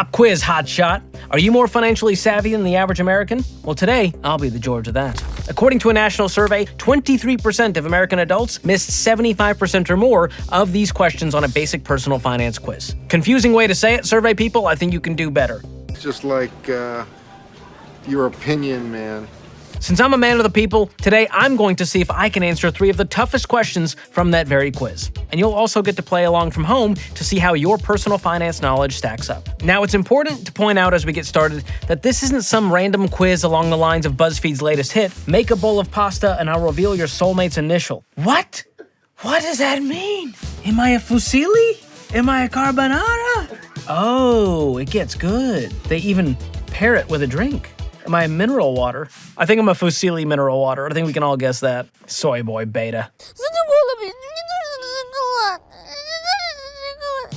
Pop quiz, hotshot. Are you more financially savvy than the average American? Well, today, I'll be the George of that. According to a national survey, 23% of American adults missed 75% or more of these questions on a basic personal finance quiz. Confusing way to say it, survey people, I think you can do better. It's just like, your opinion, man. Since I'm a man of the people, today I'm going to see if I can answer 3 of the toughest questions from that very quiz. And you'll also get to play along from home to see how your personal finance knowledge stacks up. Now, it's important to point out as we get started that this isn't some random quiz along the lines of BuzzFeed's latest hit, make a bowl of pasta and I'll reveal your soulmate's initial. What? What does that mean? Am I a fusilli? Am I a carbonara? Oh, it gets good. They even pair it with a drink. Am I a mineral water? I think I'm a fusilli mineral water. I think we can all guess that. Soy boy beta.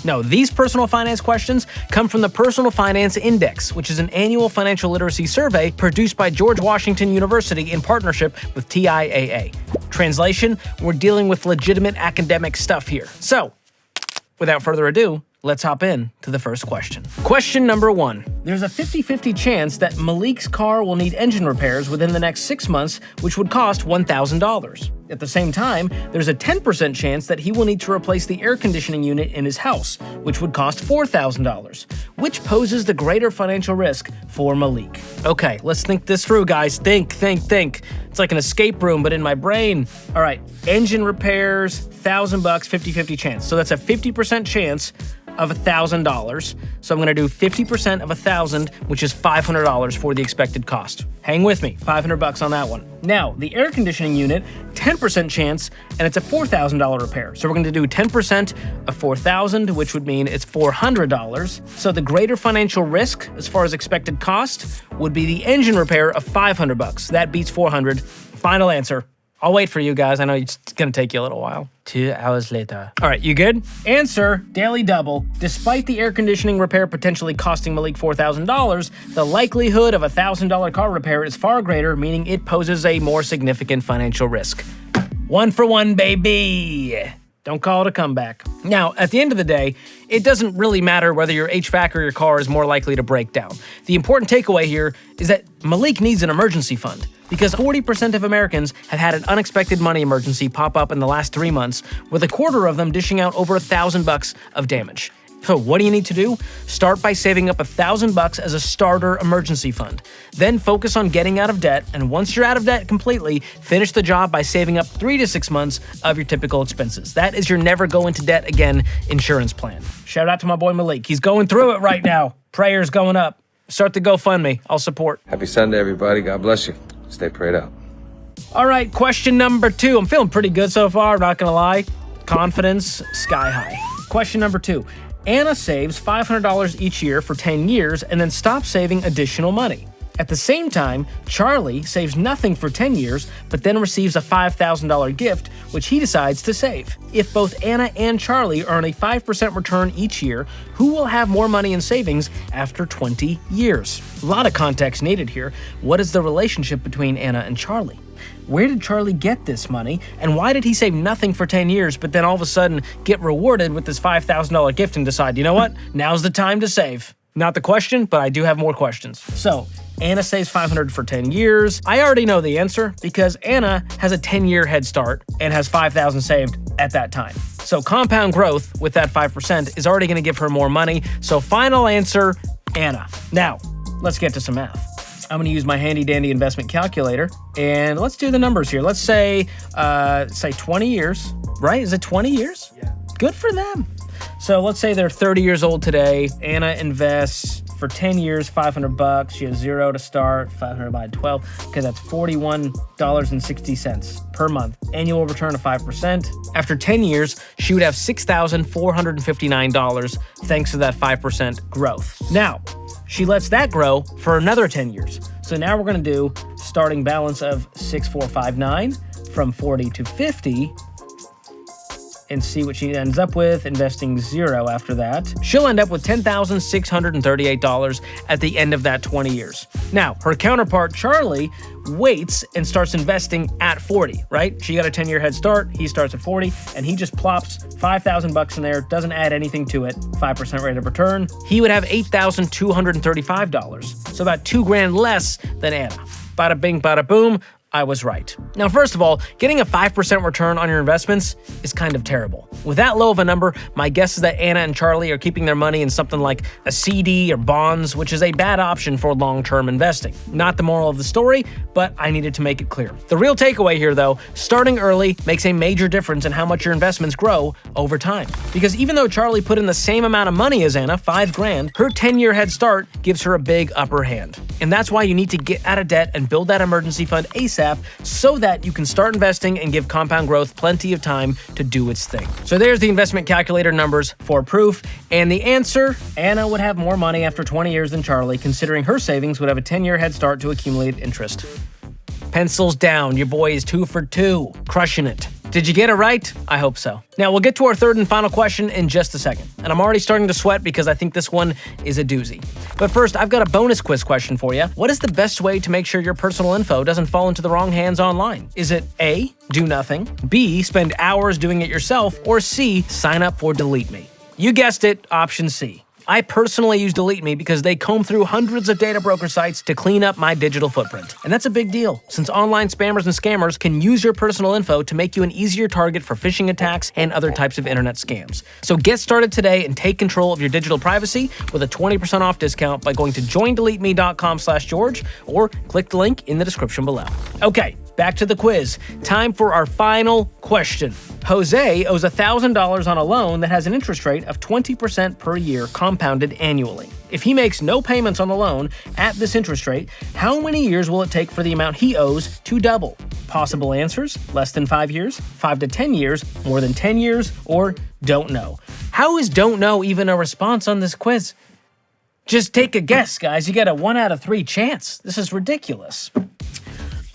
No, these personal finance questions come from the Personal Finance Index, which is an annual financial literacy survey produced by George Washington University in partnership with TIAA. Translation, we're dealing with legitimate academic stuff here. So, without further ado, let's hop in to the first question. Question number 1. There's a 50-50 chance that Malik's car will need engine repairs within the next 6 months, which would cost $1,000. At the same time, there's a 10% chance that he will need to replace the air conditioning unit in his house, which would cost $4,000. Which poses the greater financial risk for Malik? Okay, let's think this through, guys. Think. It's like an escape room, but in my brain. All right, engine repairs, $1,000, 50-50 chance. So that's a 50% chance of $1,000. So I'm gonna do 50% of 1,000, which is $500 for the expected cost. Hang with me, $500 on that one. Now, the air conditioning unit, 10% chance, and it's a $4,000 repair. So we're gonna do 10% of 4,000, which would mean it's $400. So the greater financial risk, as far as expected cost, would be the engine repair of $500. That beats 400. Final answer. I'll wait for you guys. I know it's gonna take you a little while. 2 hours later. All right, you good? Answer, daily double. Despite the air conditioning repair potentially costing Malik $4,000, the likelihood of a $1,000 car repair is far greater, meaning it poses a more significant financial risk. 1 for 1, baby. Don't call it a comeback. Now, at the end of the day, it doesn't really matter whether your HVAC or your car is more likely to break down. The important takeaway here is that Malik needs an emergency fund, because 40% of Americans have had an unexpected money emergency pop up in the last 3 months, with a quarter of them dishing out over $1,000 of damage. So what do you need to do? Start by saving up $1,000 as a starter emergency fund. Then focus on getting out of debt, and once you're out of debt completely, finish the job by saving up 3 to 6 months of your typical expenses. That is your never go into debt again insurance plan. Shout out to my boy Malik. He's going through it right now. Prayers going up. Start the GoFundMe. I'll support. Happy Sunday, everybody. God bless you. Stay prayed up. All right, question number 2. I'm feeling pretty good so far, I'm not gonna lie. Confidence sky high. Question number 2. Anna saves $500 each year for 10 years and then stops saving additional money. At the same time, Charlie saves nothing for 10 years, but then receives a $5,000 gift, which he decides to save. If both Anna and Charlie earn a 5% return each year, who will have more money in savings after 20 years? A lot of context needed here. What is the relationship between Anna and Charlie? Where did Charlie get this money, and why did he save nothing for 10 years, but then all of a sudden get rewarded with this $5,000 gift and decide, you know what, now's the time to save? Not the question, but I do have more questions. So, Anna saves $500 for 10 years. I already know the answer because Anna has a 10-year head start and has $5,000 saved at that time. So compound growth with that 5% is already gonna give her more money. So final answer, Anna. Now, let's get to some math. I'm gonna use my handy dandy investment calculator and let's do the numbers here. Let's say 20 years, right? Is it 20 years? Yeah. Good for them. So let's say they're 30 years old today. Anna invests for 10 years, $500. She has 0 to start, 500 by 12. Okay, that's $41.60 per month. Annual return of 5%. After 10 years, she would have $6,459 thanks to that 5% growth. Now, she lets that grow for another 10 years. So now we're gonna do starting balance of 6,459 from 40 to 50. and see what she ends up with, investing $0 after that. She'll end up with $10,638 at the end of that 20 years. Now, her counterpart, Charlie, waits and starts investing at 40, right? She got a 10-year head start, he starts at 40, and he just plops $5,000 in there, doesn't add anything to it, 5% rate of return. He would have $8,235, so about $2,000 less than Anna. Bada bing, bada boom, I was right. Now, first of all, getting a 5% return on your investments is kind of terrible. With that low of a number, my guess is that Anna and Charlie are keeping their money in something like a CD or bonds, which is a bad option for long-term investing. Not the moral of the story, but I needed to make it clear. The real takeaway here, though, starting early makes a major difference in how much your investments grow over time. Because even though Charlie put in the same amount of money as Anna, $5,000, her 10-year head start gives her a big upper hand. And that's why you need to get out of debt and build that emergency fund ASAP so that you can start investing and give compound growth plenty of time to do its thing. So there's the investment calculator numbers for proof. And the answer, Anna would have more money after 20 years than Charlie, considering her savings would have a 10-year head start to accumulate interest. Pencils down, your boy is 2 for 2, crushing it. Did you get it right? I hope so. Now, we'll get to our third and final question in just a second. And I'm already starting to sweat because I think this one is a doozy. But first, I've got a bonus quiz question for you. What is the best way to make sure your personal info doesn't fall into the wrong hands online? Is it A, do nothing, B, spend hours doing it yourself, or C, sign up for Delete Me? You guessed it, option C. I personally use Delete Me because they comb through hundreds of data broker sites to clean up my digital footprint. And that's a big deal, since online spammers and scammers can use your personal info to make you an easier target for phishing attacks and other types of internet scams. So get started today and take control of your digital privacy with a 20% off discount by going to joindeleteme.com/George or click the link in the description below. Okay, back to the quiz. Time for our final question. Jose owes $1,000 on a loan that has an interest rate of 20% per year compounded annually. If he makes no payments on the loan at this interest rate, how many years will it take for the amount he owes to double? Possible answers: less than 5 years, 5 to 10 years, more than 10 years, or don't know. How is don't know even a response on this quiz? Just take a guess, guys. You get a 1 out of 3 chance. This is ridiculous.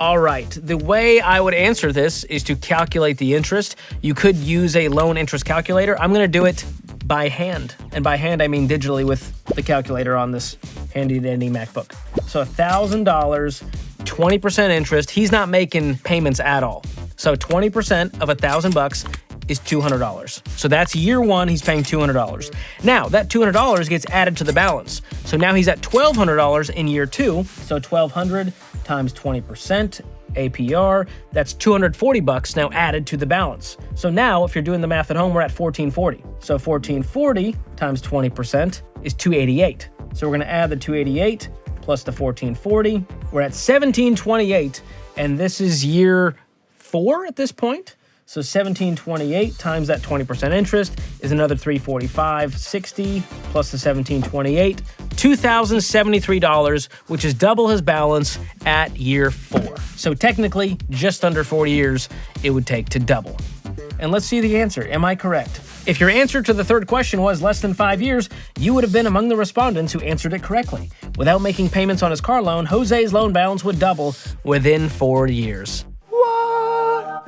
All right, the way I would answer this is to calculate the interest. You could use a loan interest calculator. I'm going to do it by hand. And by hand, I mean digitally with the calculator on this handy-dandy MacBook. So $1,000, 20% interest. He's not making payments at all. So 20% of $1,000 is $200. So that's year one, he's paying $200. Now, that $200 gets added to the balance. So now he's at $1,200 in year two. So $1,200 times 20% APR, that's $240 now added to the balance. So now, if you're doing the math at home, we're at $1,440. So $1,440 times 20% is $288. So we're going to add the $288 plus the $1,440. We're at $1,728, and this is year 4 at this point. So $1,728 times that 20% interest is another $345.60 plus the $1,728, $2,073, which is double his balance at year 4. So technically, just under 4 years, it would take to double. And let's see the answer. Am I correct? If your answer to the third question was less than 5 years, you would have been among the respondents who answered it correctly. Without making payments on his car loan, Jose's loan balance would double within 4 years.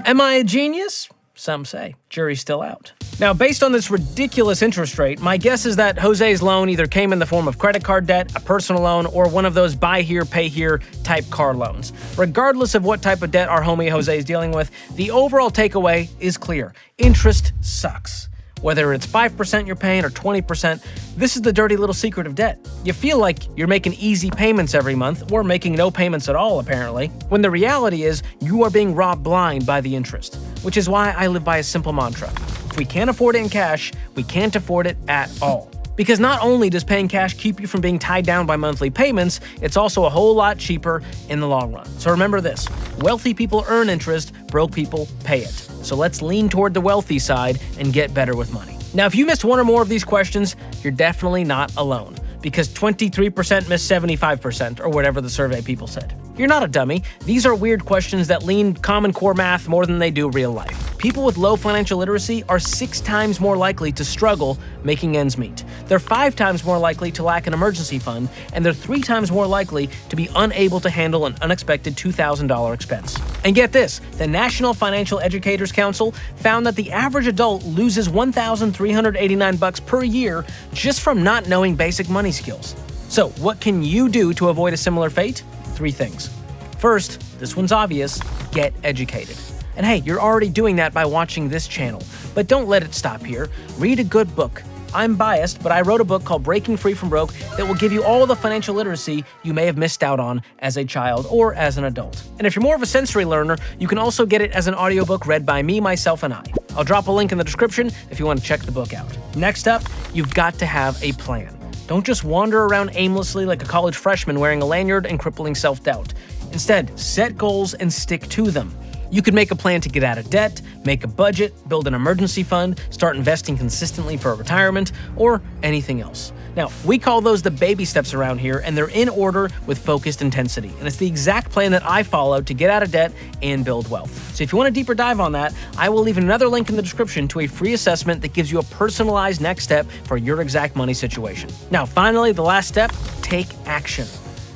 Am I a genius? Some say. Jury's still out. Now, based on this ridiculous interest rate, my guess is that Jose's loan either came in the form of credit card debt, a personal loan, or one of those buy here, pay here type car loans. Regardless of what type of debt our homie Jose is dealing with, the overall takeaway is clear. Interest sucks. Whether it's 5% you're paying or 20%, this is the dirty little secret of debt. You feel like you're making easy payments every month, or making no payments at all, apparently, when the reality is you are being robbed blind by the interest. Which is why I live by a simple mantra. If we can't afford it in cash, we can't afford it at all. Because not only does paying cash keep you from being tied down by monthly payments, it's also a whole lot cheaper in the long run. So remember this, wealthy people earn interest, broke people pay it. So let's lean toward the wealthy side and get better with money. Now, if you missed one or more of these questions, you're definitely not alone, because 23% missed 75%, or whatever the survey people said. You're not a dummy. These are weird questions that lean Common Core math more than they do real life. People with low financial literacy are 6 times more likely to struggle making ends meet. They're 5 times more likely to lack an emergency fund, and they're 3 times more likely to be unable to handle an unexpected $2,000 expense. And get this, the National Financial Educators Council found that the average adult loses $1,389 per year just from not knowing basic money skills. So, what can you do to avoid a similar fate? 3 things. First, this one's obvious, get educated. And hey, you're already doing that by watching this channel. But don't let it stop here. Read a good book. I'm biased, but I wrote a book called Breaking Free from Broke that will give you all the financial literacy you may have missed out on as a child or as an adult. And if you're more of a sensory learner, you can also get it as an audiobook read by me, myself, and I. I'll drop a link in the description if you want to check the book out. Next up, you've got to have a plan. Don't just wander around aimlessly like a college freshman wearing a lanyard and crippling self-doubt. Instead, set goals and stick to them. You could make a plan to get out of debt, make a budget, build an emergency fund, start investing consistently for retirement, or anything else. Now, we call those the baby steps around here, and they're in order with focused intensity. And it's the exact plan that I followed to get out of debt and build wealth. So if you want a deeper dive on that, I will leave another link in the description to a free assessment that gives you a personalized next step for your exact money situation. Now, finally, the last step, take action.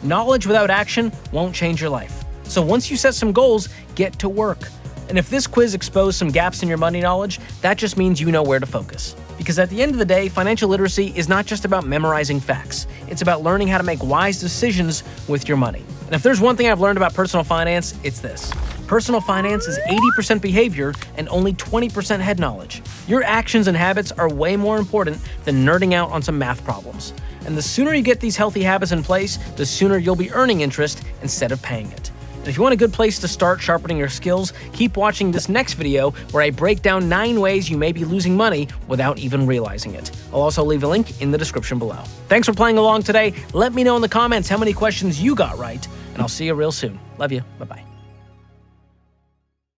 Knowledge without action won't change your life. So once you set some goals, get to work. And if this quiz exposed some gaps in your money knowledge, that just means you know where to focus. Because at the end of the day, financial literacy is not just about memorizing facts. It's about learning how to make wise decisions with your money. And if there's one thing I've learned about personal finance, it's this. Personal finance is 80% behavior and only 20% head knowledge. Your actions and habits are way more important than nerding out on some math problems. And the sooner you get these healthy habits in place, the sooner you'll be earning interest instead of paying it. And if you want a good place to start sharpening your skills, keep watching this next video where I break down 9 ways you may be losing money without even realizing it. I'll also leave a link in the description below. Thanks for playing along today. Let me know in the comments how many questions you got right, and I'll see you real soon. Love you. Bye-bye.